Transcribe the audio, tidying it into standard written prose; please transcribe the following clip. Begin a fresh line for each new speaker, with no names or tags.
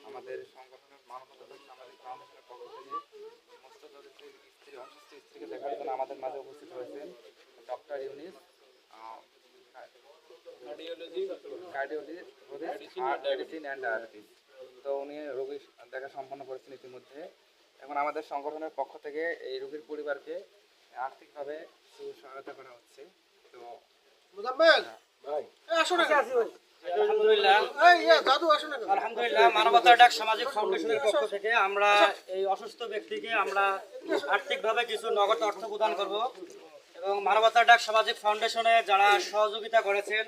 আমাদের সংগঠনের মানবতা সামাজিক ফাউন্ডেশনের পক্ষ থেকে মোস্তফা জলিলের স্ত্রী অসুস্থ স্ত্রীকে দেখার জন্য আমাদের মাঝে উপস্থিত হয়েছেন doctor Yunus, medicine and diabetes. তো উনি রোগী দেখা সম্পন্ন করেছেন ইতিমধ্যে। এখন আমাদের সংগঠনের পক্ষ থেকে এই রোগীর পরিবারকে আর্থিকভাবে সহায়তা করা হচ্ছে। তো
আলহামদুলিল্লাহ, মানবতার ডাক সামাজিক ফাউন্ডেশনের পক্ষ থেকে আমরা এই অসুস্থ ব্যক্তিকে আমরা আর্থিকভাবে কিছু নগদ অর্থ প্রদান করব এবং মানবতার ডাক সামাজিক ফাউন্ডেশনে যারা সহযোগিতা করেছেন